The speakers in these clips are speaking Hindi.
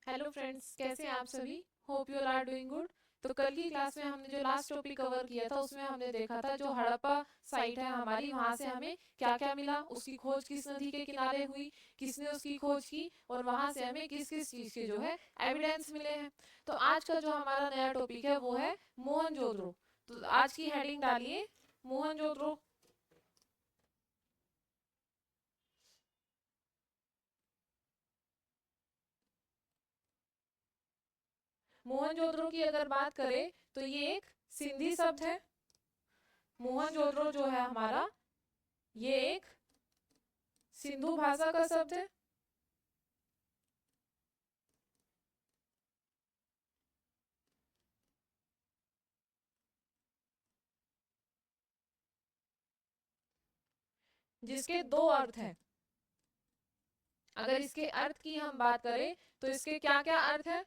हेलो फ्रेंड्स, कैसे हैं आप सभी। Hope you are doing good. तो कल की क्लास में हमने जो लास्ट टॉपिक कवर किया था उसमें हमने देखा था जो हड़प्पा साइट है हमारी, वहां से हमें क्या क्या मिला, उसकी खोज किस नदी के किनारे हुई, किसने उसकी खोज की, और वहां से हमें किस किस चीज के जो है एविडेंस मिले हैं। तो आज का जो हमारा नया टॉपिक है वो है मोहनजोदड़ो। तो आज की हेडिंग डालिए मोहनजोदड़ो। मोहनजोदड़ो की अगर बात करें तो ये एक सिंधी शब्द है। मोहनजोदड़ो जो है हमारा, ये एक सिंधु भाषा का शब्द है। जिसके दो अर्थ हैं। अगर इसके अर्थ की हम बात करें तो इसके क्या क्या अर्थ है।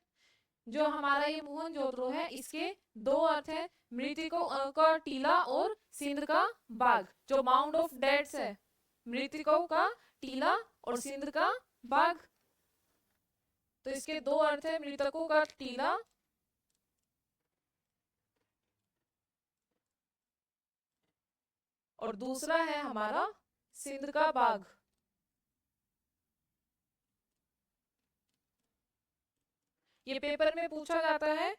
जो हमारा ये मोहनजोदड़ो है इसके दो अर्थ है। मृतकों का टीला और सिंध का बाग, जो माउंट ऑफ डेड्स है। मृतकों का टीला और सिंध का बाग। तो इसके दो अर्थ है, मृतकों का टीला और दूसरा है हमारा सिंध का बाग। ये पेपर में पूछा जाता है।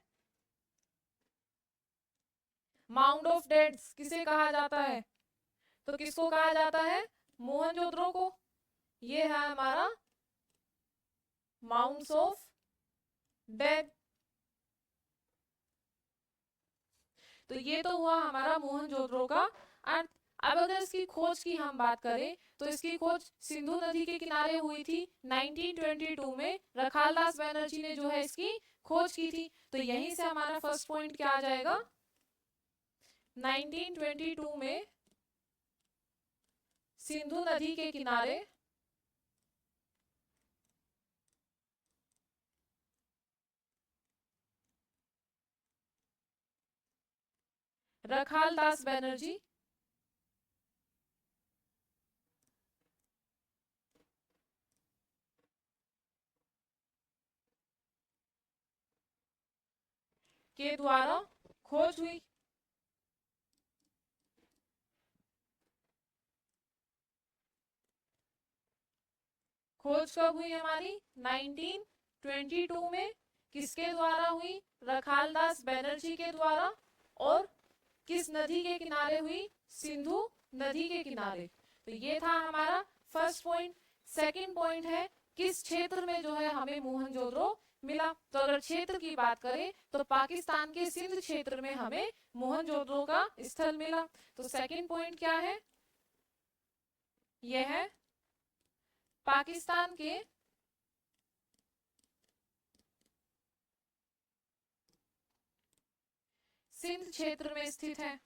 माउंट ऑफ डेड्स किसे कहा जाता है, तो किसको कहा जाता है, मोहनजोदड़ो को। ये है हमारा माउंट्स ऑफ डेड। तो ये तो हुआ हमारा मोहनजोदड़ो का अर्थ। अब अगर इसकी खोज की हम बात करें तो इसकी खोज सिंधु नदी के किनारे हुई थी 1922 में। रखालदास बनर्जी ने जो है इसकी खोज की थी। तो यहीं से हमारा फर्स्ट पॉइंट क्या आ जाएगा, 1922 में सिंधु नदी के किनारे रखालदास बनर्जी के द्वारा खोज हुई। खोज कब हुई हमारी, 1922 में। किसके द्वारा हुई, रखालदास बनर्जी के द्वारा। और किस नदी के किनारे हुई, सिंधु नदी के किनारे। तो ये था हमारा फर्स्ट पॉइंट। सेकंड पॉइंट है किस क्षेत्र में जो है हमें मोहनजोदड़ो मिला। तो अगर क्षेत्र की बात करें तो पाकिस्तान के सिंध क्षेत्र में हमें मोहनजोदड़ो का स्थल मिला। तो सेकंड पॉइंट क्या है, यह है पाकिस्तान के सिंध क्षेत्र में स्थित है।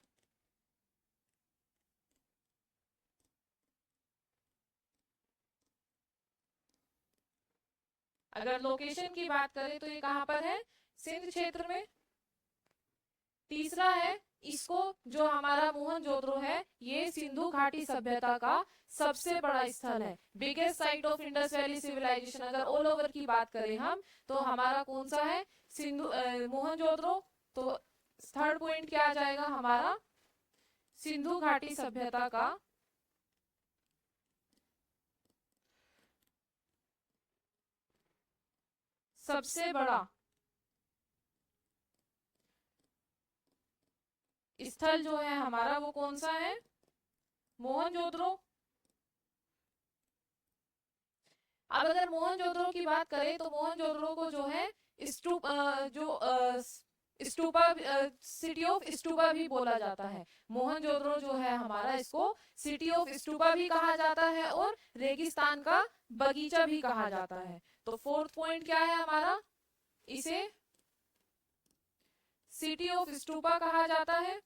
अगर लोकेशन की बात करें तो ये कहां पर है, सिंध क्षेत्र में। तीसरा है, इसको जो हमारा मोहनजोदड़ो है ये सिंधु घाटी सभ्यता का सबसे बड़ा स्थल है। Biggest site of Indus valley civilisation अगर ऑल ओवर की बात करें हम, तो हमारा कौन सा है, सिंधु मोहनजोदड़ो। तो थर्ड पॉइंट क्या आ जाएगा हमारा, सिंधु घाटी सभ्यता का सबसे बड़ा स्थल जो है हमारा वो कौन सा है, मोहनजोदड़ो। अब अगर मोहनजोदड़ो की बात करें तो मोहनजोदड़ो को जो है स्तूप स्टूपा, सिटी ऑफ स्टूपा भी बोला जाता है। मोहनजोदड़ो जो है हमारा, इसको सिटी ऑफ स्टूपा भी कहा जाता है और रेगिस्तान का बगीचा भी कहा जाता है। तो फोर्थ पॉइंट क्या है हमारा, इसे सिटी ऑफ स्टूपा कहा जाता है।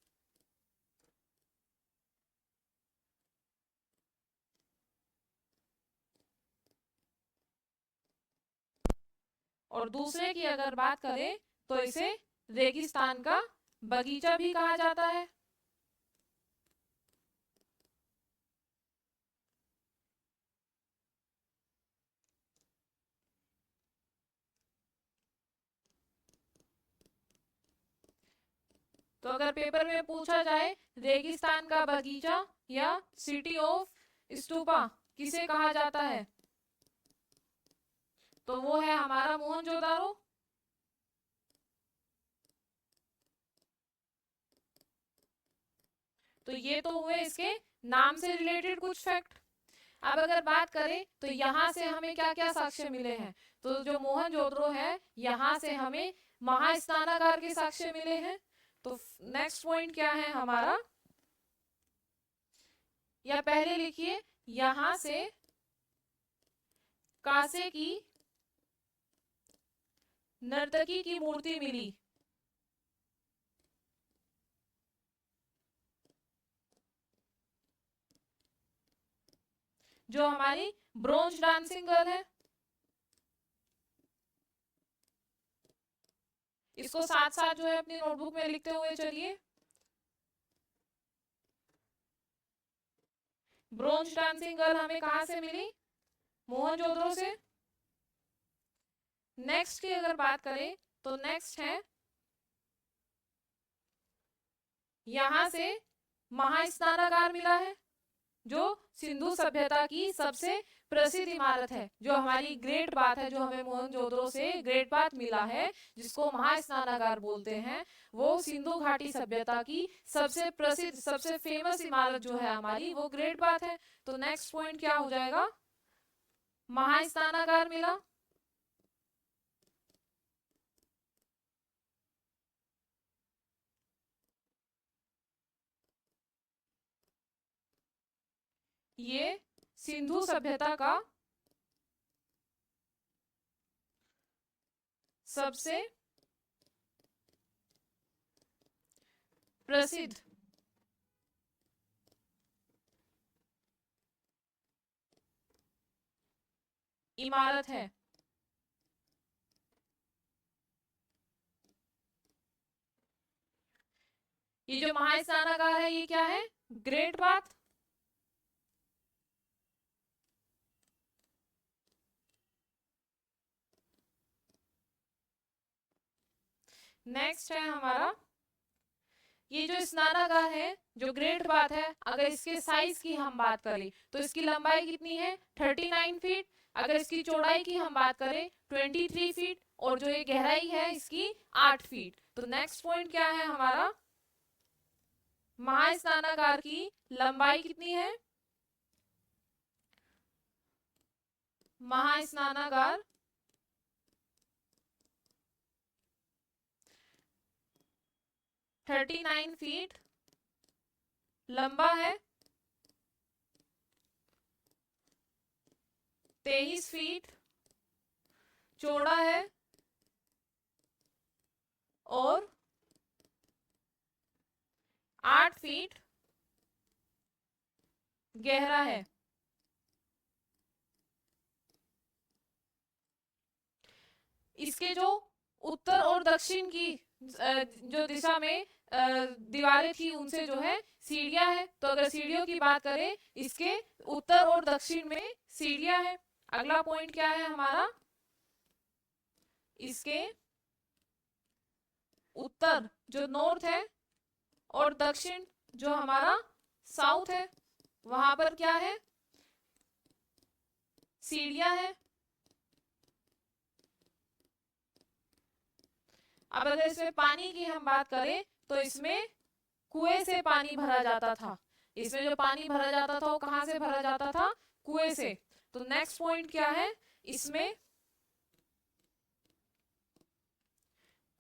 और दूसरे की अगर बात करें तो इसे रेगिस्तान का बगीचा भी कहा जाता है। तो अगर पेपर में पूछा जाए रेगिस्तान का बगीचा या सिटी ऑफ स्तूपा किसे कहा जाता है, तो वो है हमारा मोहनजोदारो। तो ये तो हुए इसके नाम से रिलेटेड कुछ फैक्ट। अब अगर बात करें तो यहाँ से हमें क्या क्या साक्ष्य मिले हैं, तो जो मोहनजोदड़ो है यहाँ से हमें महास्नानागार के साक्ष्य मिले हैं। तो नेक्स्ट पॉइंट क्या है हमारा, या पहले लिखिए यहाँ से कांसे की नर्तकी की मूर्ति मिली। जो हमारी ब्रोंज डांसिंग गर्ल है, इसको साथ साथ जो है अपनी नोटबुक में लिखते हुए चलिए। ब्रोंज डांसिंग गर्ल हमें कहां से मिली, मोहनजोदड़ो से। नेक्स्ट की अगर बात करें तो नेक्स्ट है यहां से महास्नानागार मिला है, जो सिंधु सभ्यता की सबसे प्रसिद्ध इमारत है। जो हमारी ग्रेट बात है, जो हमें मोहनजोदड़ो से ग्रेट बात मिला है जिसको महास्नानागार बोलते हैं, वो सिंधु घाटी सभ्यता की सबसे प्रसिद्ध सबसे फेमस इमारत जो है हमारी, वो ग्रेट बात है। तो नेक्स्ट पॉइंट क्या हो जाएगा, महास्नानागार मिला। ये सिंधु सभ्यता का सबसे प्रसिद्ध इमारत है। ये जो महास्नानागार है ये क्या है, ग्रेट बात। नेक्स्ट है हमारा ये जो स्नानागार है, जो ग्रेट बात है, अगर इसके साइज की हम बात करें तो इसकी लंबाई कितनी है 39 फीट। अगर इसकी चौड़ाई की हम बात करें 23 फीट, और जो ये गहराई है इसकी 8 फीट। तो नेक्स्ट पॉइंट क्या है हमारा, महास्नानागार की लंबाई कितनी है, महास्नानागार 39 फीट लंबा है, 23 फीट चौड़ा है, और 8 फीट गहरा है। इसके जो उत्तर और दक्षिण की जो दिशा में दीवारें थी उनसे जो है सीढ़ियां है। तो अगर सीढ़ियों की बात करें, इसके उत्तर और दक्षिण में सीढ़ियां है। अगला पॉइंट क्या है हमारा, इसके उत्तर जो नॉर्थ है और दक्षिण जो हमारा साउथ है, वहां पर क्या है, सीढ़ियां है। अब अगर इसमें पानी की हम बात करें तो इसमें कुएं से पानी भरा जाता था। इसमें जो पानी भरा जाता था वो कहां से भरा जाता था, कुएं से। तो नेक्स्ट पॉइंट क्या है, इसमें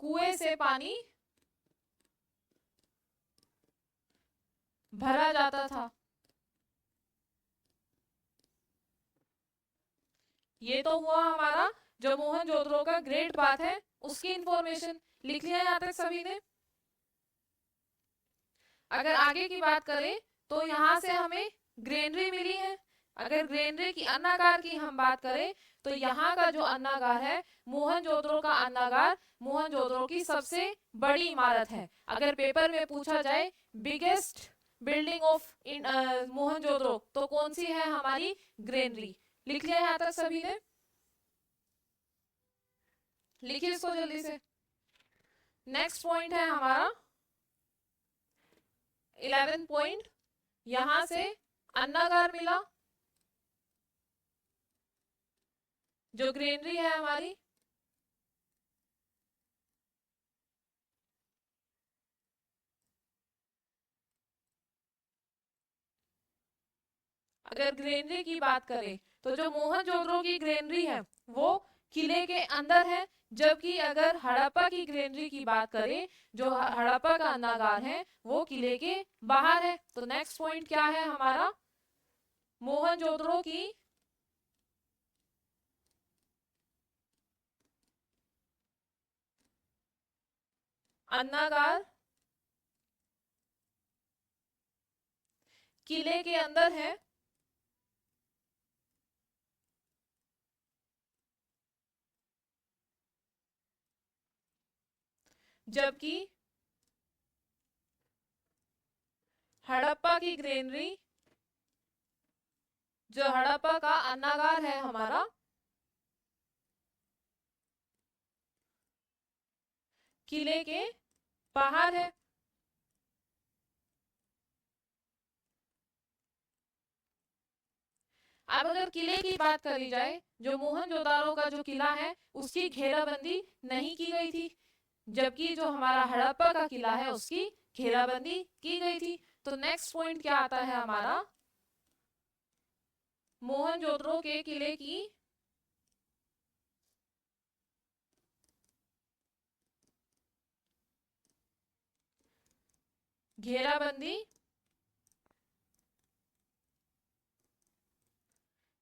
कुएं से पानी भरा जाता था। ये तो हुआ हमारा जो मोहनजोदड़ो का ग्रेट बात है, उसकी इंफॉर्मेशन लिख लिया यहाँ तक सभी ने। अगर आगे की बात करें तो यहाँ से हमें ग्रेनरी मिली है। अगर ग्रेनरी की अन्नागार की हम बात करें तो यहाँ का जो अन्नागार है, मोहनजोदड़ो का अन्नागार मोहनजोदड़ो की सबसे बड़ी इमारत है। अगर पेपर में पूछा जाए बिगेस्ट बिल्डिंग ऑफ मोहनजोदड़ो तो कौन सी है, हमारी ग्रेनरी। लिख लिया यहाँ तक सभी ने, लिखिए इसको जल्दी से। नेक्स्ट पॉइंट है हमारा 11 पॉइंट यहां से अन्नागार मिला, जो ग्रेनरी है हमारी। अगर ग्रेनरी की बात करें तो जो मोहनजोदड़ो की ग्रेनरी है वो किले के अंदर है, जबकि अगर हड़प्पा की ग्रेनरी की बात करें, जो हड़प्पा का अन्नागार है वो किले के बाहर है। तो नेक्स्ट पॉइंट क्या है हमारा, मोहनजोदड़ो की अन्नागार किले के अंदर है, जबकि हड़प्पा की ग्रेनरी, जो हड़प्पा का अन्नागार है हमारा, किले के बाहर है। अब अगर किले की बात करी जाए, जो मोहनजोदाड़ो का जो किला है उसकी घेराबंदी नहीं की गई थी, जबकि जो हमारा हड़प्पा का किला है उसकी घेराबंदी की गई थी। तो नेक्स्ट पॉइंट क्या आता है हमारा, मोहनजोदड़ो के किले की घेराबंदी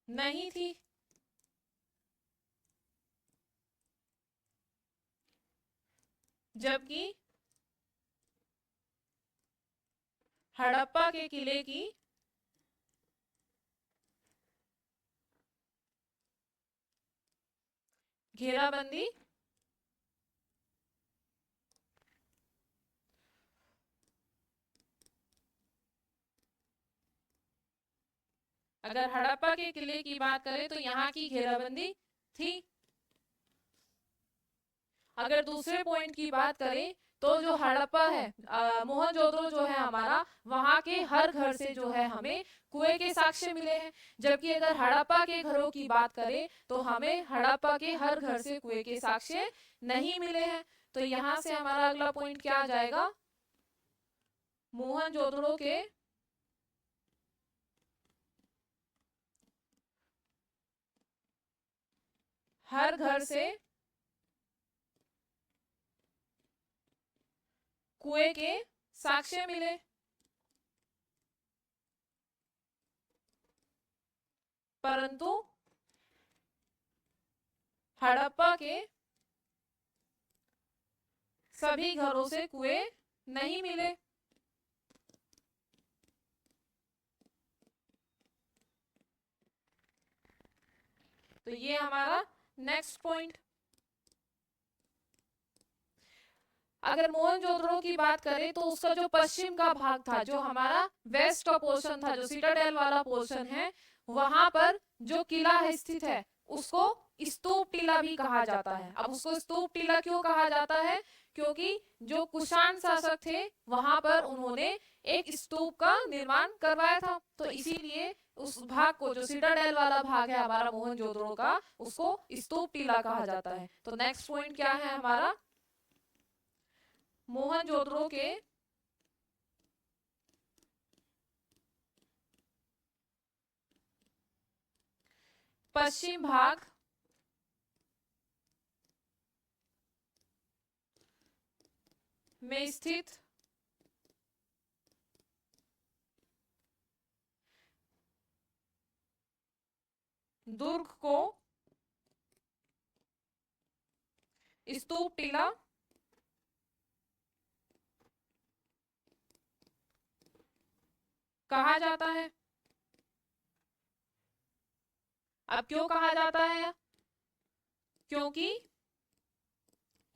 नहीं थी, जबकि हड़प्पा के किले की घेराबंदी अगर हड़प्पा के किले की बात करें तो यहाँ की घेराबंदी थी। अगर दूसरे पॉइंट की बात करें तो जो हड़प्पा है, मोहनजोदड़ो जो है हमारा, वहां के हर घर से जो है हमें कुएं के साक्ष्य मिले हैं, जबकि अगर हड़प्पा के घरों की बात करें तो हमें हड़प्पा के हर घर से कुएं के साक्ष्य नहीं मिले हैं। तो यहाँ से हमारा अगला पॉइंट क्या आ जाएगा, मोहनजोदड़ो के हर घर से कुएं के साक्ष्य मिले, परंतु हड़प्पा के सभी घरों से कुएं नहीं मिले। तो ये हमारा नेक्स्ट पॉइंट। अगर मोहनजोदड़ो की बात करें तो उसका जो पश्चिम का भाग था, जो हमारा वेस्ट का पोर्शन था, जो सिटाडेल वाला पोर्शन है, वहां पर जो किला है स्थित है उसको स्तूप टीला भी कहा जाता है। अब उसको स्तूप टीला क्यों कहा जाता है, क्योंकि जो कुषाण शासक थे वहां पर उन्होंने एक स्तूप का निर्माण करवाया था, तो इसीलिए उस भाग को, जो सिटाडेल वाला भाग है हमारा मोहनजोदड़ो का, उसको स्तूप टीला कहा जाता है। तो नेक्स्ट पॉइंट क्या है हमारा, मोहनजोदड़ो के पश्चिम भाग में स्थित दुर्ग को स्तूप टीला कहा जाता है। अब क्यों कहा जाता है, क्योंकि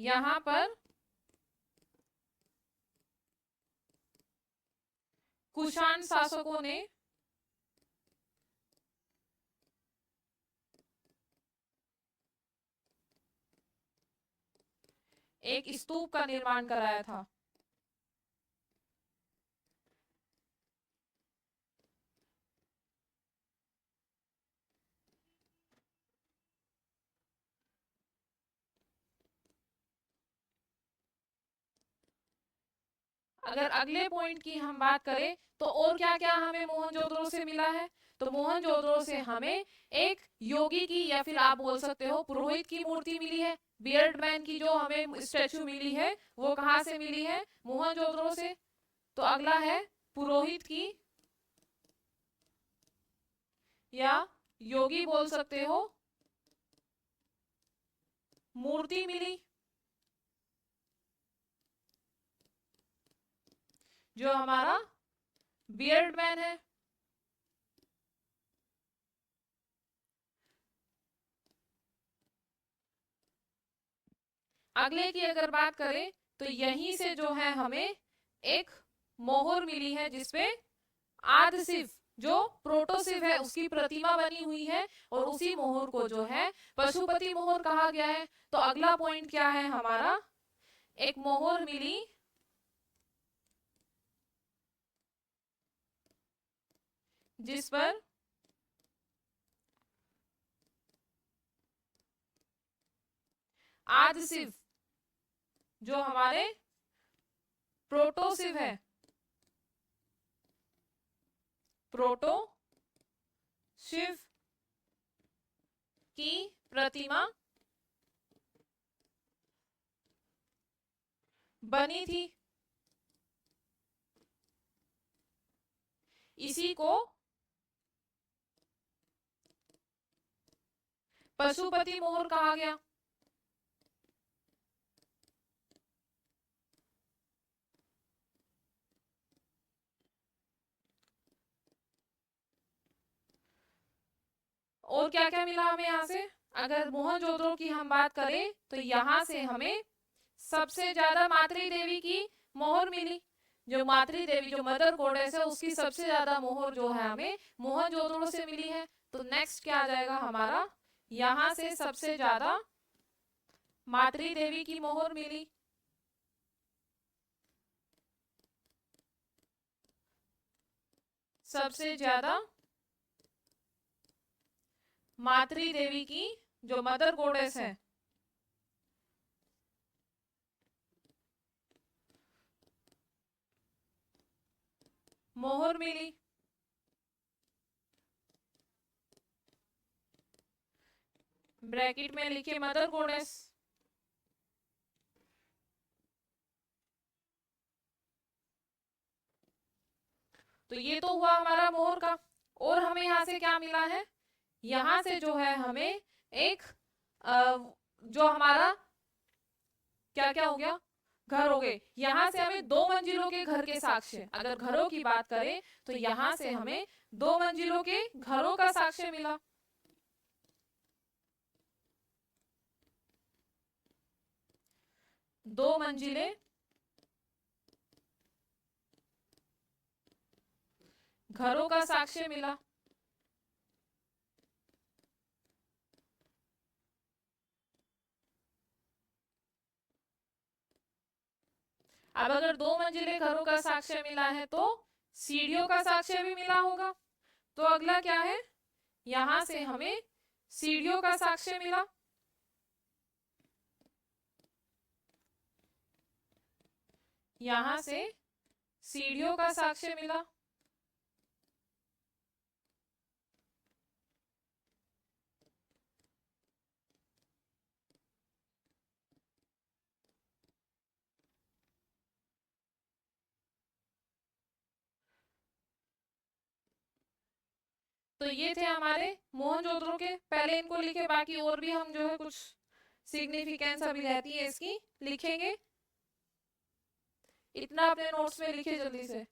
यहाँ पर कुषाण शासकों ने एक स्तूप का निर्माण कराया था। अगर अगले पॉइंट की हम बात करें तो और क्या क्या हमें मोहनजोदड़ो से मिला है, तो मोहनजोदड़ो से हमें एक योगी की या फिर आप बोल सकते हो पुरोहित की मूर्ति मिली है। बियर्ड मैन की जो हमें स्टैचू मिली है वो कहाँ से मिली है, मोहनजोदड़ो से। तो अगला है पुरोहित की या योगी बोल सकते हो मूर्ति मिली, जो हमारा बियर्ड मैन है। अगले की अगर बात करें तो यहीं से जो है हमें एक मोहर मिली है जिसपे आदिशिव जो प्रोटोशिव है उसकी प्रतिमा बनी हुई है, और उसी मोहर को जो है पशुपति मोहर कहा गया है। तो अगला पॉइंट क्या है हमारा, एक मोहर मिली जिस पर आदिशिव जो हमारे प्रोटोशिव है, प्रोटो शिव की प्रतिमा बनी थी। इसी को पशुपति मोहर कहा गया। और क्या क्या मिला हमें यहाँ से, अगर मोहनजोदड़ो की हम बात करें तो यहाँ से हमें सबसे ज्यादा मातृ देवी की मोहर मिली। जो मातृ देवी जो मदर गॉडेस है उसकी सबसे ज्यादा मोहर जो है हमें मोहनजोदड़ो से मिली है। तो नेक्स्ट क्या आ जाएगा हमारा, यहाँ से सबसे ज्यादा मातृ देवी की मोहर मिली। सबसे ज्यादा मातृ देवी की जो मदर गॉडेस है मोहर मिली। ब्रैकेट में लिखे मदर गॉडेस। तो ये तो हुआ हमारा मोहर का। और हमें यहाँ से क्या मिला है, यहाँ से जो है हमें एक जो हमारा क्या क्या हो गया, घर हो गए। यहाँ से हमें 2 मंजिलों के घर के साक्ष्य, अगर घरों की बात करें तो यहाँ से हमें 2 मंजिलों के घरों का साक्ष्य मिला। दो मंजिले घरों का साक्ष्य मिला। अब अगर 2 मंजिले घरों का साक्ष्य मिला है तो सीढ़ियों का साक्ष्य भी मिला होगा। तो अगला क्या है, यहां से हमें सीढ़ियों का साक्ष्य मिला। यहां से सीढ़ियों का साक्ष्य मिला। तो ये थे हमारे मोहनजोदड़ो के, पहले इनको लिखे, बाकी और भी हम जो है कुछ सिग्निफिकेंस अभी रहती है इसकी लिखेंगे। इतना अपने नोट्स में लिखे जल्दी से।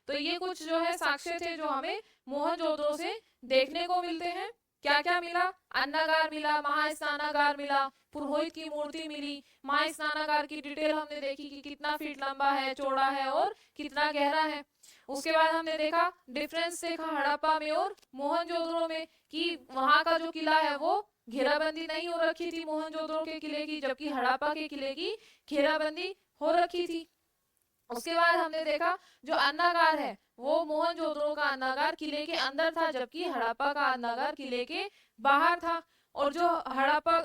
तो ये कुछ जो है साक्ष्य थे जो हमें मोहनजोदड़ो से देखने को मिलते हैं। क्या क्या मिला, अन्नागार मिला, महास्नानागार मिला, पुरोहित की मूर्ति मिली। महास्नानागार की डिटेल हमने देखी कि कितना फीट लंबा है, चौड़ा है और कितना गहरा है। उसके बाद हमने देखा डिफरेंस देखा हड़प्पा में और मोहनजोदड़ो में कि वहां का जो किला है वो घेराबंदी नहीं हो रखी थी मोहनजोदड़ो के किले की, जबकि हड़प्पा के किले की घेराबंदी हो रखी थी। उसके बाद हमने देखा जो अन्नागार है वो मोहनजोदड़ो का अन्नागार किले के अंदर था, जबकि हड़प्पा का अन्नागार किले के बाहर था। और जो हड़प्पा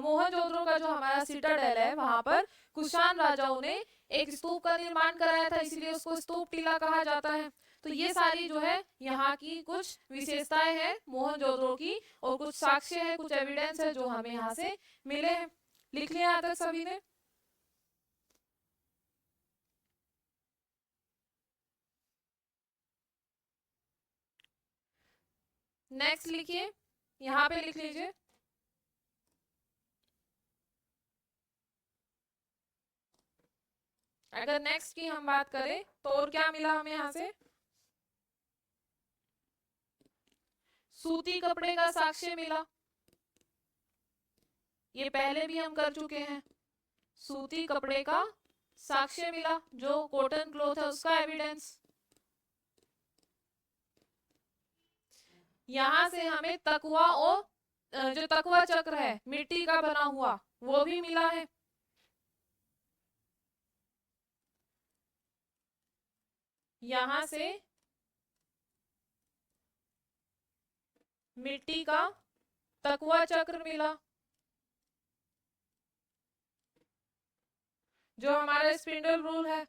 मोहनजोदड़ो का जो हमारा सिटाडेल है वहां पर कुषाण राजाओं ने एक स्तूप का निर्माण कराया था, इसलिए उसको स्तूप टीला कहा जाता है। तो ये सारी जो है यहाँ की कुछ विशेषताएं हैं मोहनजोदड़ो की, और कुछ साक्ष्य है, कुछ एविडेंस है जो हमें यहाँ से मिले हैं। लिख लिया यहाँ तक सभी ने? नेक्स्ट लिखिए, यहाँ पे लिख लीजिए। अगर नेक्स्ट की हम बात करें तो और क्या मिला हमें यहाँ से? सूती कपड़े का साक्ष्य मिला, ये पहले भी हम कर चुके हैं। सूती कपड़े का साक्ष्य मिला, जो कॉटन क्लॉथ है उसका एविडेंस। यहाँ से हमें तकवा और जो तकवा चक्र है मिट्टी का बना हुआ वो भी मिला है। यहाँ से मिट्टी का तकवा चक्र मिला, जो हमारा स्पिंडल रूल है।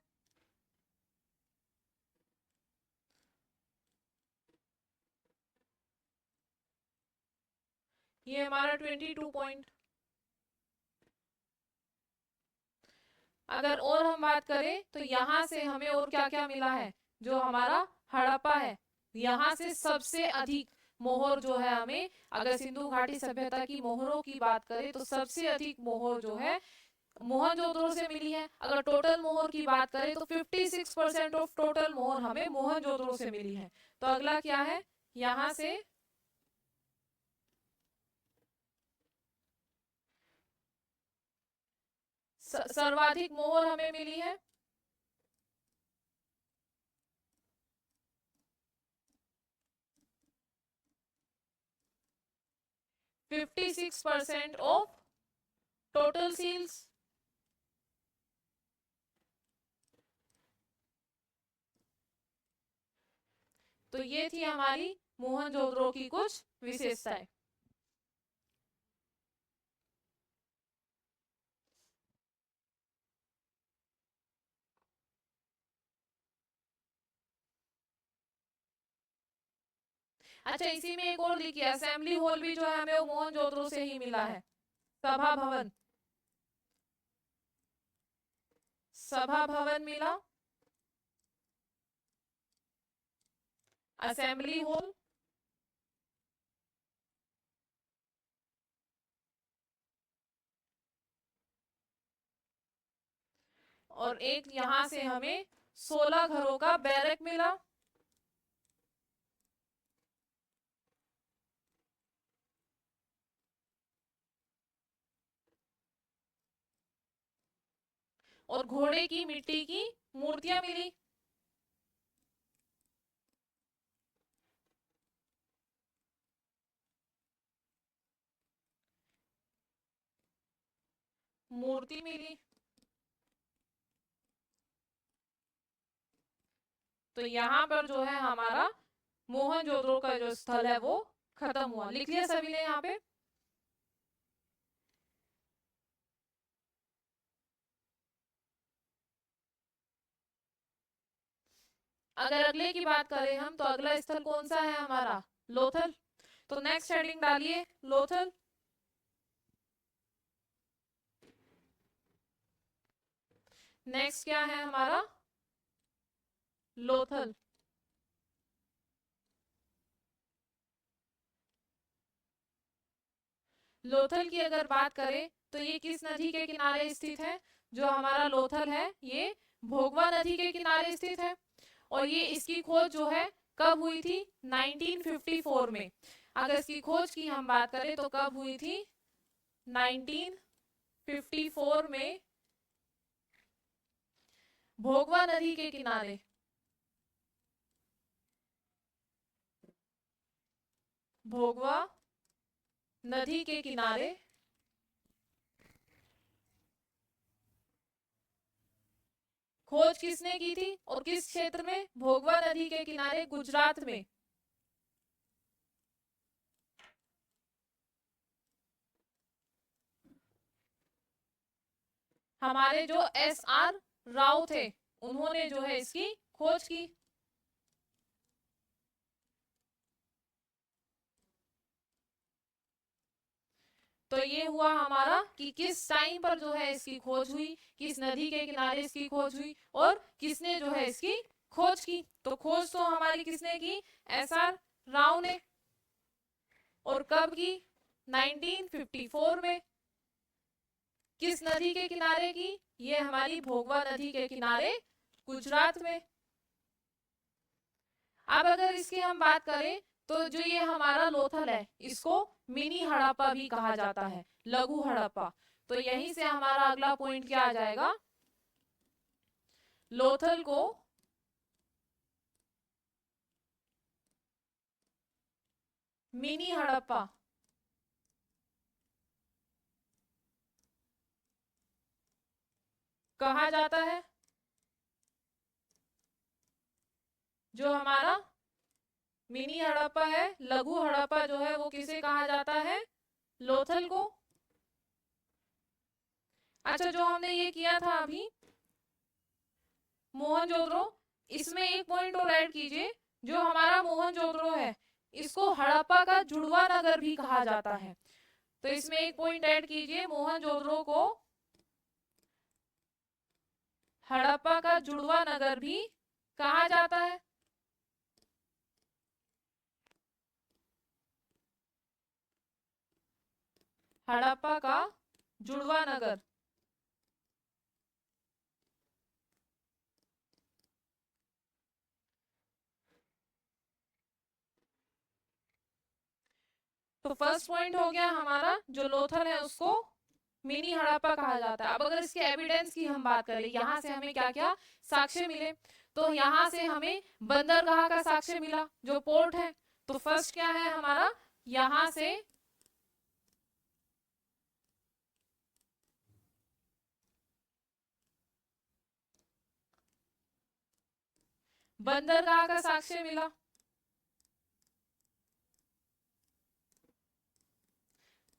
ये हमारा 22 पॉइंट। अगर और हम बात करें तो यहाँ से हमें और क्या क्या मिला है, जो हमारा हड़प्पा है यहाँ से सबसे अधिक मोहर जो है हमें, अगर सिंधु घाटी सभ्यता की मोहरों की बात करें तो सबसे अधिक मोहर जो है मोहनजोदड़ो से मिली है। अगर टोटल मोहर की बात करें तो 56% ऑफ टोटल मोहर हमें मोहनजोदड़ो से मिली है। तो अगला क्या है, यहाँ से सर्वाधिक मोहर हमें मिली है। Fifty 56% of total seals. तो ये थी हमारी मोहनजोदड़ो की कुछ विशेषताएं। अच्छा, इसी में एक और लिखिए, असेंबली हॉल भी जो है हमें मोहनजोदड़ो से ही मिला है। सभा भवन, सभा भवन मिला, असेंबली हॉल, और एक यहाँ से हमें 16 घरों का बैरक मिला। और घोड़े की मिट्टी की मूर्तियां मिली। मूर्ति मिली। तो यहाँ पर जो है हमारा मोहनजोदड़ो का जो स्थल है वो खत्म हुआ। लिख लिया सभी ने यहाँ पे? अगर अगले की बात करें हम तो अगला स्थल कौन सा है हमारा? लोथल। तो नेक्स्ट हेडिंग डालिए लोथल। नेक्स्ट क्या है हमारा? लोथल। लोथल की अगर बात करें तो ये किस नदी के किनारे स्थित है? जो हमारा लोथल है ये भोगवा नदी के किनारे स्थित है। और ये इसकी खोज जो है कब हुई थी? 1954 में। अगर इसकी खोज की हम बात करें तो कब हुई थी? 1954 में भोगवा नदी के किनारे। भोगवा नदी के किनारे खोज किसने की थी और किस क्षेत्र में? भोगवा नदी के किनारे, गुजरात में। हमारे जो SR राव थे उन्होंने जो है इसकी खोज की। तो ये हुआ हमारा कि किस टाइम पर जो है इसकी खोज हुई, किस नदी के किनारे इसकी खोज हुई और किसने जो है इसकी खोज की। तो खोज तो हमारी किसने की, SR राव ने। और कब की, 1954 में। किस नदी के किनारे की, ये हमारी भोगवा नदी के किनारे गुजरात में। अब अगर इसकी हम बात करें तो जो ये हमारा लोथल है इसको मिनी हड़प्पा भी कहा जाता है, लघु हड़प्पा। तो यहीं से हमारा अगला पॉइंट क्या आ जाएगा, लोथल को मिनी हड़प्पा कहा जाता है। जो हमारा मिनी हड़प्पा है, लघु हड़प्पा जो है वो किसे कहा जाता है, लोथल को। अच्छा, जो हमने ये किया था अभी मोहनजोदड़ो, इसमें एक पॉइंट और ऐड कीजिए। जो हमारा मोहनजोदड़ो है इसको हड़प्पा का जुड़वा नगर भी कहा जाता है। तो इसमें एक पॉइंट ऐड कीजिए, मोहनजोदड़ो को हड़प्पा का जुड़वा नगर भी कहा जाता है। हड़प्पा का जुड़वा नगर। तो फर्स्ट पॉइंट हो गया हमारा, जो लोथल है उसको मिनी हड़प्पा कहा जाता है। अब अगर इसके एविडेंस की हम बात करें, यहाँ से हमें क्या क्या साक्ष्य मिले, तो यहाँ से हमें बंदरगाह का साक्ष्य मिला जो पोर्ट है। तो फर्स्ट क्या है हमारा, यहाँ से बंदरगाह का साक्ष्य मिला।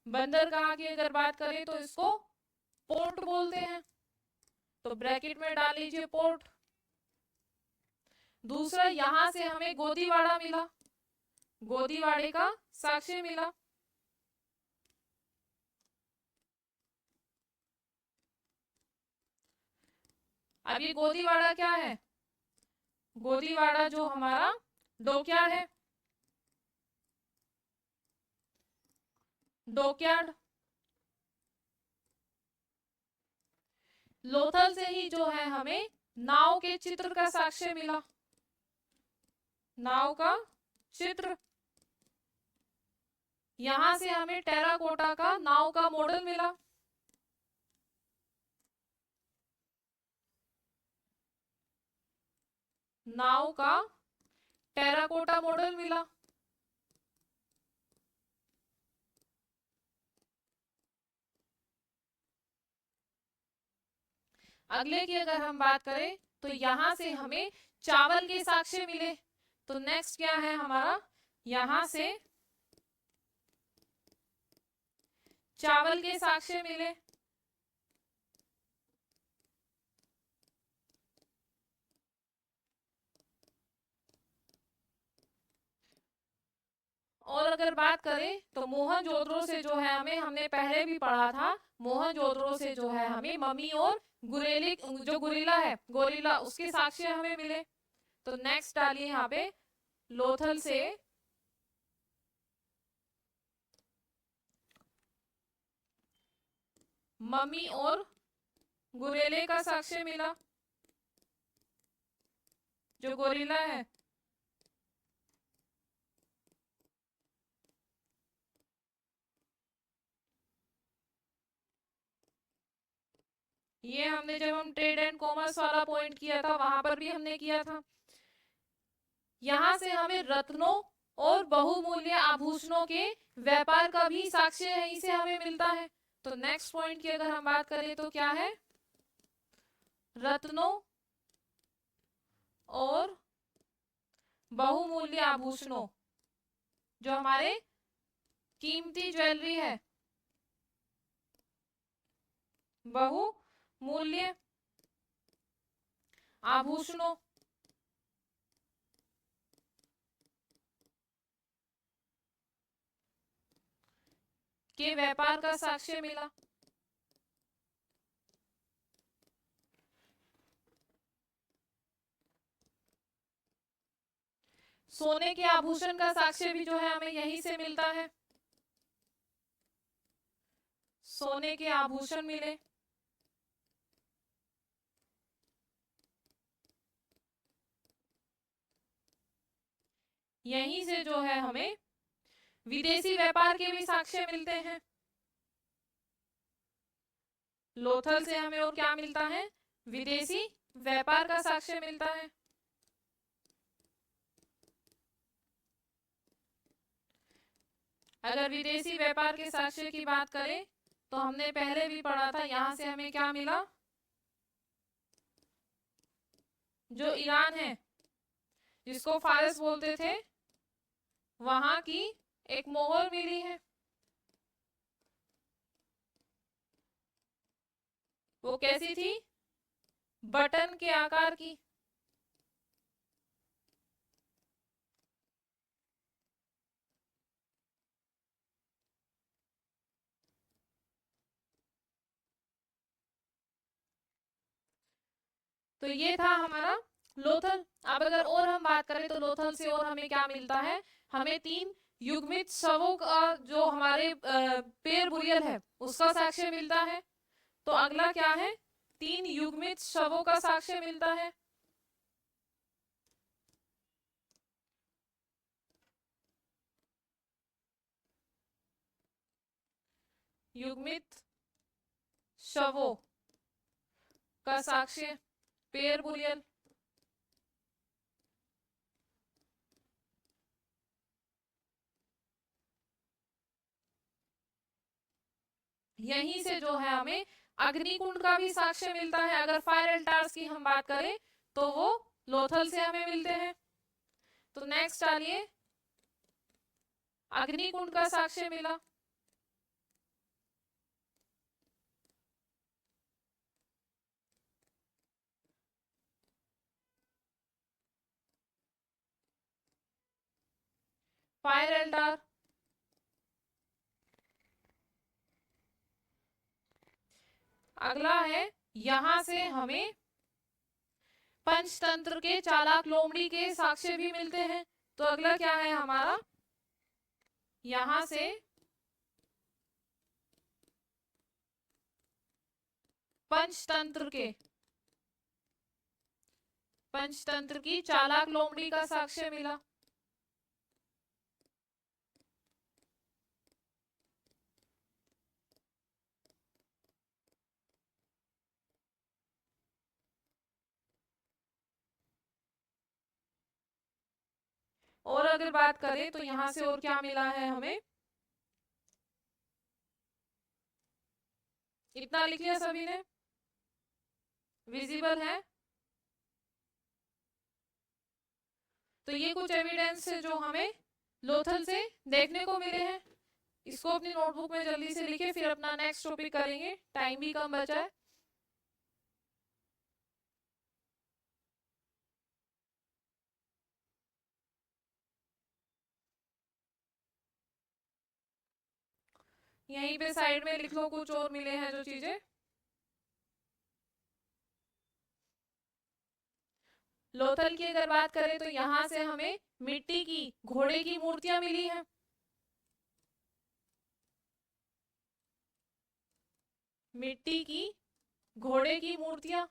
बंदरगाह की अगर बात करें तो इसको पोर्ट बोलते हैं, तो ब्रैकेट में डाल लीजिए पोर्ट। दूसरा, यहां से हमें गोदीवाड़ा मिला, गोदीवाड़े का साक्ष्य मिला। अब ये गोदीवाड़ा क्या है, गोदीवाड़ा जो हमारा डॉकयार्ड है, डॉकयार्ड। लोथल से ही जो है हमें नाव के चित्र का साक्ष्य मिला, नाव का चित्र। यहां से हमें टेराकोटा का नाव का मॉडल मिला। नाव का टेराकोटा मॉडल मिला। अगले की अगर हम बात करें तो यहां से हमें चावल के साक्ष्य मिले। तो नेक्स्ट क्या है हमारा, यहां से चावल के साक्ष्य मिले। और अगर बात करें तो मोहनजोदड़ो से जो है हमें, हमने पहले भी पढ़ा था, मोहनजोदड़ो से जो है हमें मम्मी और गुरेली, जो गुरिल्ला है, गोरिल्ला, उसके साक्ष्य हमें मिले। तो नेक्स्ट डालिए यहाँ पे, लोथल से मम्मी और गुरेले का साक्ष्य मिला, जो गोरिल्ला है। ये हमने जब हम ट्रेड एंड कॉमर्स वाला पॉइंट किया था वहां पर भी हमने किया था। यहाँ से हमें रत्नों और बहुमूल्य आभूषणों के व्यापार का भी साक्ष्य यहीं से हमें मिलता है। तो नेक्स्ट पॉइंट की अगर हम बात करें तो क्या है, रत्नों और बहुमूल्य आभूषणों, जो हमारे कीमती ज्वेलरी है, बहु मूल्य आभूषणों के व्यापार का साक्ष्य मिला। सोने के आभूषण का साक्ष्य भी जो है हमें यहीं से मिलता है। सोने के आभूषण मिले, यहीं से जो है हमें विदेशी व्यापार के भी साक्ष्य मिलते हैं। लोथल से हमें और क्या मिलता है? विदेशी व्यापार का साक्ष्य मिलता है। अगर विदेशी व्यापार के साक्ष्य की बात करें तो हमने पहले भी पढ़ा था, यहां से हमें क्या मिला? जो ईरान है, जिसको फारस बोलते थे, वहां की एक मोहर मिली है। वो कैसी थी? बटन के आकार की। तो ये था हमारा लोथल। अब अगर और हम बात करें तो लोथल से और हमें क्या मिलता है? हमें 3 युग्मित शवों का, जो हमारे पेर बुरियल है, उसका साक्ष्य मिलता है। तो अगला क्या है? 3 युग्मित शवों का साक्ष्य मिलता है। युग्मित शवों का साक्ष्य, पेर बुरियल। यहीं से जो है हमें अग्निकुंड का भी साक्ष्य मिलता है। अगर फायर एल्टार्स की हम बात करें तो वो लोथल से हमें मिलते हैं। तो नेक्स्ट आइए, अग्निकुंड का साक्ष्य मिला। फायर एल्टार, अगला है यहां से हमें पंचतंत्र के चालाक लोमड़ी के साक्ष्य भी मिलते हैं। तो अगला क्या है हमारा? यहां से पंचतंत्र की चालाक लोमड़ी का साक्ष्य मिला। और अगर बात करें तो यहां से और क्या मिला है हमें? इतना लिख लिया सभी ने? विजिबल है। तो ये कुछ एविडेंस है जो हमें लोथल से देखने को मिले हैं। इसको अपनी नोटबुक में जल्दी से लिखे, फिर अपना नेक्स्ट टॉपिक करेंगे, टाइम भी कम बचा है। यहीं पे साइड में लिख लो कुछ और मिले हैं जो चीजें। लोथल की अगर बात करें तो यहां से हमें मिट्टी की घोड़े की मूर्तियां मिली हैं। मिट्टी की घोड़े की मूर्तियां।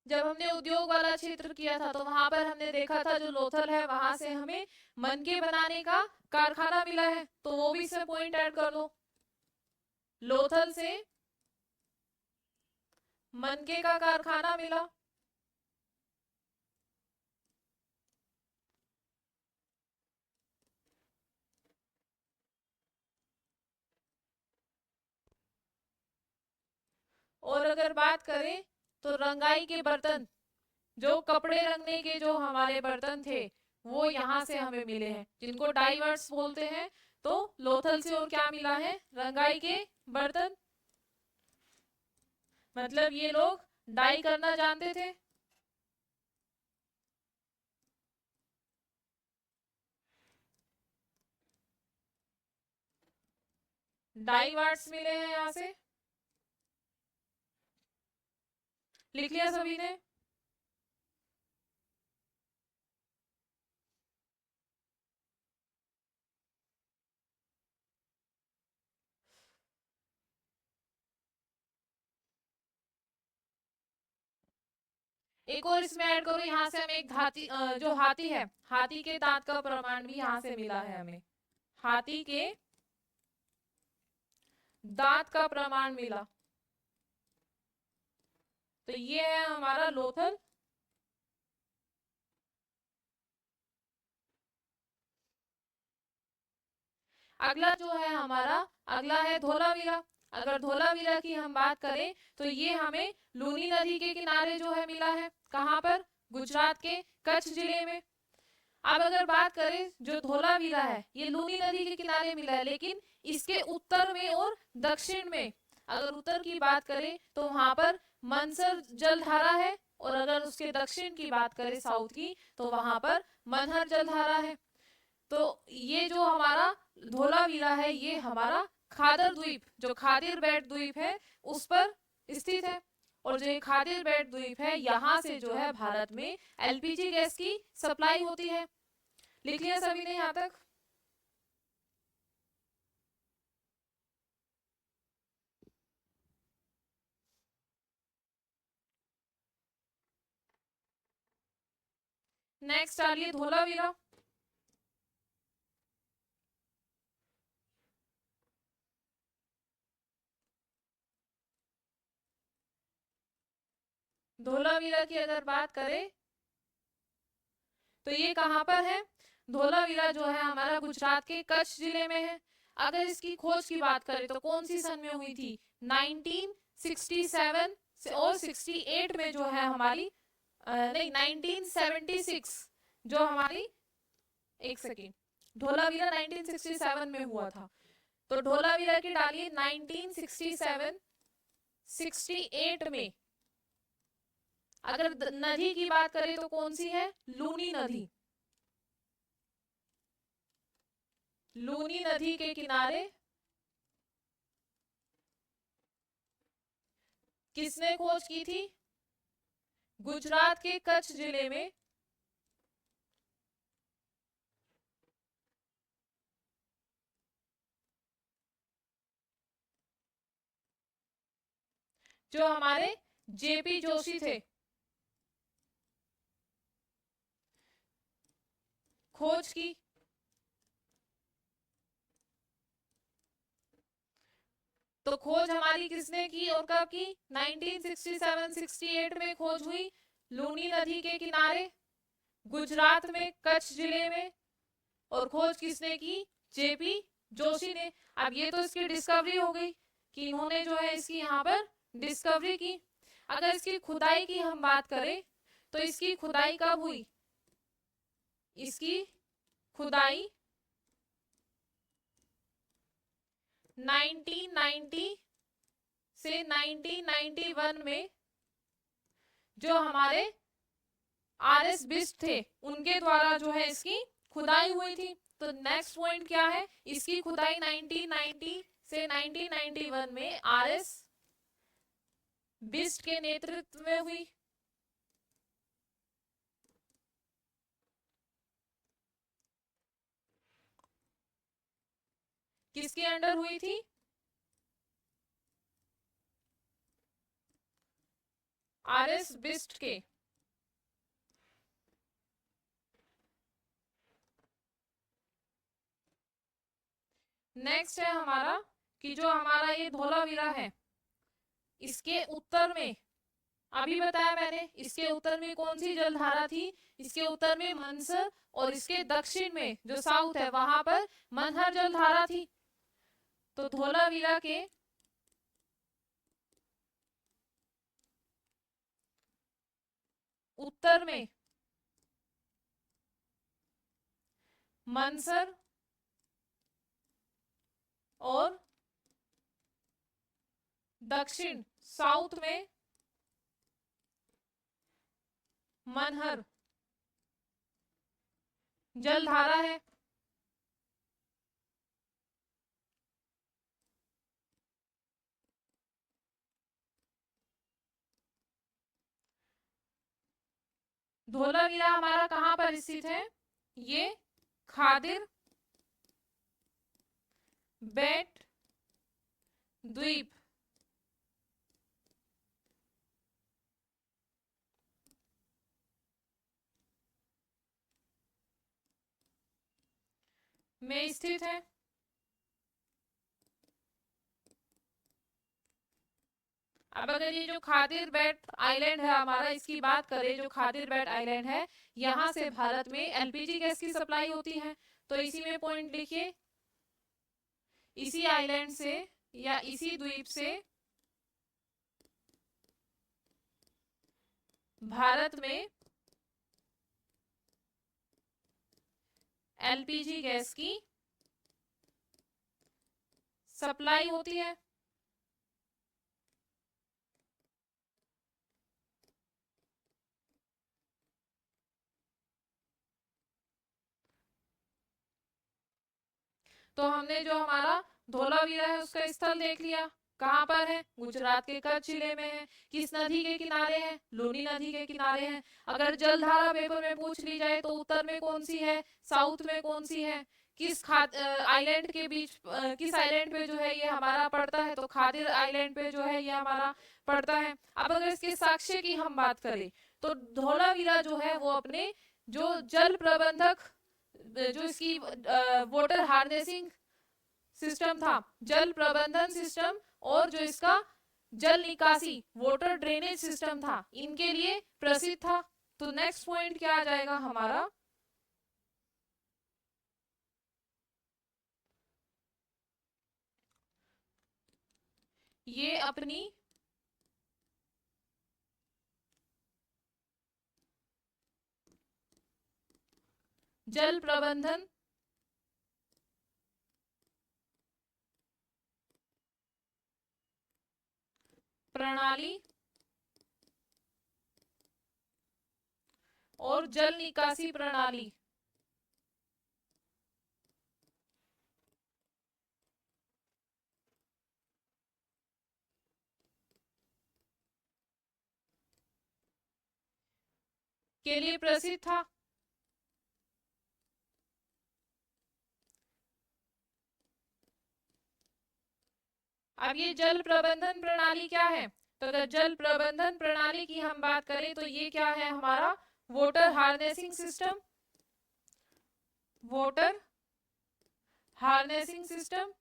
जब हमने उद्योग वाला क्षेत्र किया था तो वहां पर हमने देखा था जो लोथल है वहां से हमें मनके बनाने का कारखाना मिला है। तो वो भी इसमें पॉइंट ऐड कर लो। लोथल से मनके का कारखाना मिला। और अगर बात करें तो रंगाई के बर्तन, जो कपड़े रंगने के जो हमारे बर्तन थे वो यहाँ से हमें मिले हैं, जिनको डाइवर्स बोलते हैं। तो लोथल से और क्या मिला है, रंगाई के बर्तन। मतलब ये लोग डाई करना जानते थे। डाई वार्ड्स मिले हैं यहाँ से। लिख लिया सभी ने? एक और इसमें ऐड करो, यहाँ से हमें एक धाती जो हाथी है, हाथी के दांत का प्रमाण भी यहाँ से मिला है हमें। हाथी के दांत का प्रमाण मिला। तो ये है हमारा लोथल। अगला जो है हमारा, अगला है धोलावीरा। अगर धोलावीरा की हम बात करें तो ये हमें लूनी नदी के किनारे जो है मिला है। कहाँ पर? गुजरात के कच्छ जिले में। अब अगर बात करें जो धोलावीरा है ये लूनी नदी के किनारे मिला है, लेकिन इसके उत्तर में और दक्षिण में, अगर उत्तर की बात करें तो वहां पर मनसर जलधारा है, और अगर उसके दक्षिण की बात करें साउथ की तो वहां पर मनहर जलधारा है। तो ये जो हमारा धोलावीरा है ये हमारा खादर द्वीप, जो खादिर बेट द्वीप है उस पर स्थित है। और जो खादिर बेट द्वीप है यहाँ से जो है भारत में एलपीजी गैस की सप्लाई होती है। लिख लिया सभी ने यहाँ तक? नेक्स्ट आ रही है धोलावीरा। धोलावीरा की अगर बात करें तो ये कहाँ पर है? धोलावीरा जो है हमारा गुजरात के कच्छ जिले में है। अगर इसकी खोज की बात करें तो कौन सी सन में हुई थी? 1967 से और 68 में जो है हमारी नहीं 1976 जो हमारी, एक सेकेंड, धोलावीरा 1967 में हुआ था। तो धोलावीरा की डालिए 1967 68 में। अगर नदी की बात करें तो कौन सी है? लूनी नदी। लूनी नदी के किनारे किसने खोज की थी? गुजरात के कच्छ जिले में जो हमारे जेपी जोशी थे, खोज की। तो खोज हमारी किसने की और कब की? 1967-68 में खोज हुई लूनी नदी के किनारे गुजरात में कच्छ जिले में। और खोज किसने की? जेपी जोशी ने। अब ये तो इसकी डिस्कवरी हो गई कि इन्होंने जो है इसकी यहाँ पर डिस्कवरी की। अगर इसकी खुदाई की हम बात करें तो इसकी खुदाई कब हुई? इसकी खुदाई 1990 से 1991 में जो हमारे आरएस बिस्ट थे उनके द्वारा जो है इसकी खुदाई हुई थी। तो नेक्स्ट पॉइंट क्या है? इसकी खुदाई 1990 से 1991 में आरएस बिस्ट के नेतृत्व में हुई। किसके अंडर हुई थी? आरएस बिस्ट के। नेक्स्ट है हमारा कि जो हमारा ये धोलावीरा है इसके उत्तर में, अभी बताया मैंने, इसके उत्तर में कौन सी जलधारा थी? इसके उत्तर में मनसर, और इसके दक्षिण में जो साउथ है वहां पर मनहर जलधारा थी। तो धोलावीरा के उत्तर में मनसर और दक्षिण साउथ में मनहर जलधारा है। धोलावीरा हमारा कहां पर स्थित है? ये खादिर बेट द्वीप में स्थित है। अब अगर ये जो खादिर बेट आइलैंड है हमारा, इसकी बात करें, जो खादिर बेट आइलैंड है, यहाँ से भारत में एलपीजी गैस की सप्लाई होती है। तो इसी में पॉइंट लिखिए, इसी आइलैंड से या इसी द्वीप से भारत में एलपीजी गैस की सप्लाई होती है। तो हमने जो हमारा धोलावीरा है उसका स्थल देख लिया। कहाँ पर है? गुजरात के कच्छ जिले में है। किस नदी के किनारे है? लूनी नदी के किनारे है। अगर जलधारा पेपर में पूछ ली जाए तो उत्तर में कौन सी है, साउथ में कौन सी है, किस आइलैंड के बीच, किस आइलैंड पे जो है ये हमारा पड़ता है, तो खादिर आइलैंड पे जो है ये हमारा पड़ता है। अब अगर इसके साक्ष्य की हम बात करें तो धोलावीरा जो है वो अपने जो जल प्रबंधक, जो इसकी वाटर हार्नेसिंग सिस्टम था, जल प्रबंधन सिस्टम, और जो इसका जल निकासी वाटर ड्रेनेज सिस्टम था, इनके लिए प्रसिद्ध था। तो नेक्स्ट पॉइंट क्या आ जाएगा हमारा? ये अपनी जल प्रबंधन प्रणाली और जल निकासी प्रणाली के लिए प्रसिद्ध था। अब ये जल प्रबंधन प्रणाली क्या है? तो अगर जल प्रबंधन प्रणाली की हम बात करें तो ये क्या है हमारा? Water harnessing system, water harnessing system,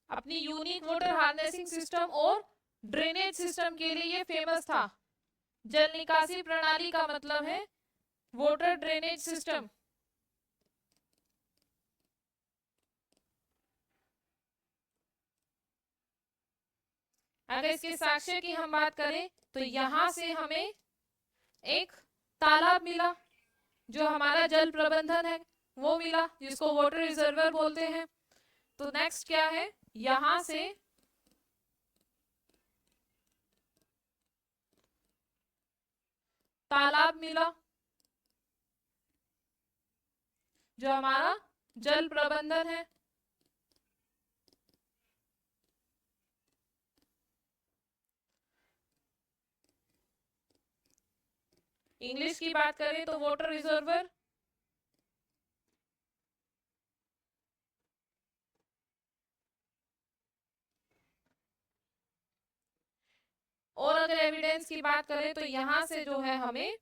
अपनी यूनिक वाटर हार्नेसिंग सिस्टम और ड्रेनेज सिस्टम के लिए ये फेमस था। जल निकासी प्रणाली का मतलब है वाटर ड्रेनेज सिस्टम। अगर इसके साक्ष्य की हम बात करें तो यहां से हमें एक तालाब मिला, जो हमारा जल प्रबंधन है वो मिला, जिसको वाटर रिजर्वर बोलते हैं। तो नेक्स्ट क्या है? यहां से तालाब मिला, जो हमारा जल प्रबंधन है। इंग्लिश की बात करें तो वाटर रिजर्वर। और अगर एविडेंस की बात करें तो यहां से जो है हमें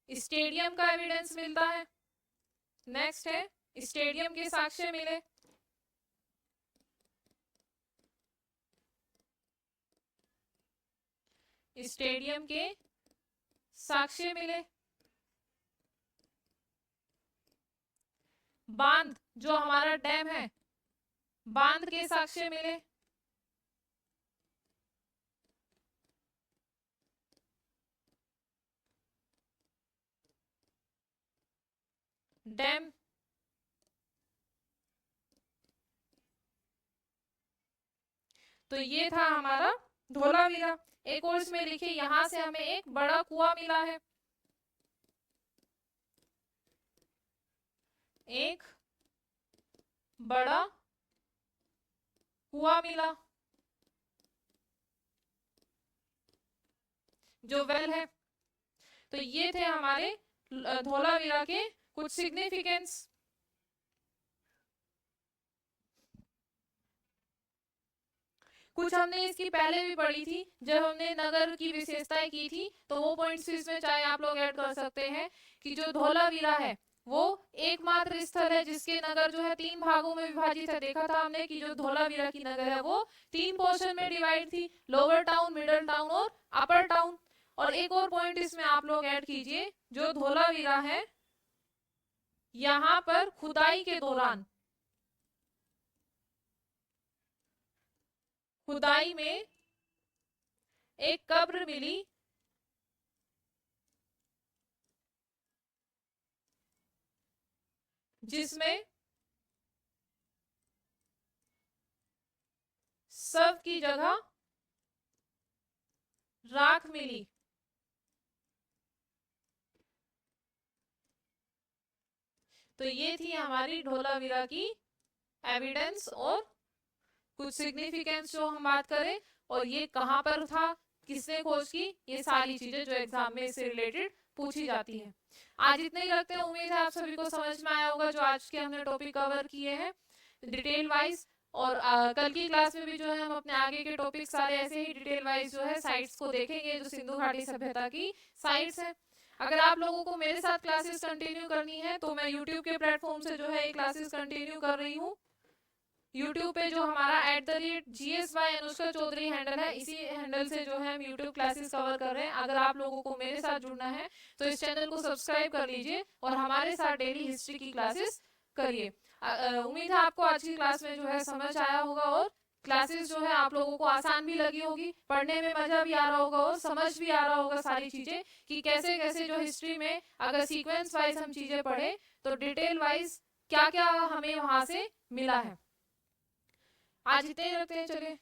स्टेडियम का एविडेंस मिलता है। नेक्स्ट है स्टेडियम के साक्ष्य मिले। स्टेडियम के साक्ष्य मिले। बांध, जो हमारा डैम है, बांध के साक्ष्य मिले, डैम, तो ये था हमारा धोलावीरा। एक और इसमें लिखिए, यहां से हमें एक बड़ा कुआं मिला है, एक बड़ा कुआं मिला जो वेल है। तो ये थे हमारे धोलावीरा के कुछ सिग्निफिकेंस। कुछ हमने इसकी पहले भी पढ़ी थी जब हमने नगर की विशेषताएं की थी, तो वो पॉइंट्स इसमें चाहे आप लोग ऐड कर सकते हैं कि जो धोलावीरा है वो एकमात्र स्थल है जिसके नगर जो है 3 भागों में विभाजित है। देखा था हमने कि जो धोलावीरा की नगर है वो 3 पोर्शन में डिवाइड थी, लोअर टाउन, मिडिल टाउन और अपर टाउन। और एक और पॉइंट इसमें आप लोग ऐड कीजिए, जो धोलावीरा है यहाँ पर खुदाई के दौरान, खुदाई में एक कब्र मिली जिसमें शव की जगह राख मिली। तो ये थी हमारी धोलावीरा की एविडेंस और कुछ सिग्निफिकेंस जो हम बात करें, और ये कहाँ पर था, किसने खोज की, ये सारी चीजें जो एग्जाम में इससे रिलेटेड पूछी जाती है। आज इतने ही रखते हैं, उम्मीद है आप सभी को समझ में आया होगा जो आज के हमने टॉपिक कवर किए हैं डिटेल वाइज। और कल की क्लास में भी जो है हम अपने आगे के टॉपिक सारे ऐसे ही डिटेल वाइज जो है साइट्स को देखेंगे, जो सिंधु घाटी सभ्यता की साइट्स है। अगर आप लोगों को मेरे साथ क्लासेस कंटिन्यू करनी है तो मैं यूट्यूब के प्लेटफॉर्म से जो है ये क्लासेस कंटिन्यू कर रही हूँ। यूट्यूब पे जो हमारा @GS_अनुष्का चौधरी हैंडल है, इसी हैंडल से जो है हम यूट्यूब क्लासेस कवर कर रहे हैं। अगर आप लोगों को मेरे साथ जुड़ना है तो इस चैनल को सब्सक्राइब कर लीजिए और हमारे साथ डेली हिस्ट्री की क्लासेस करिए। उम्मीद है आपको आज की क्लास में जो है समझ आया होगा और क्लासेस जो है आप लोगों को आसान भी लगी होगी, पढ़ने में मजा भी आ रहा होगा और समझ भी आ रहा होगा सारी चीजें कि कैसे कैसे जो हिस्ट्री में अगर सीक्वेंस वाइज हम चीजें पढ़े तो डिटेल वाइज क्या क्या हमें वहां से मिला है। आज इतने ही रखते हैं, चलिए।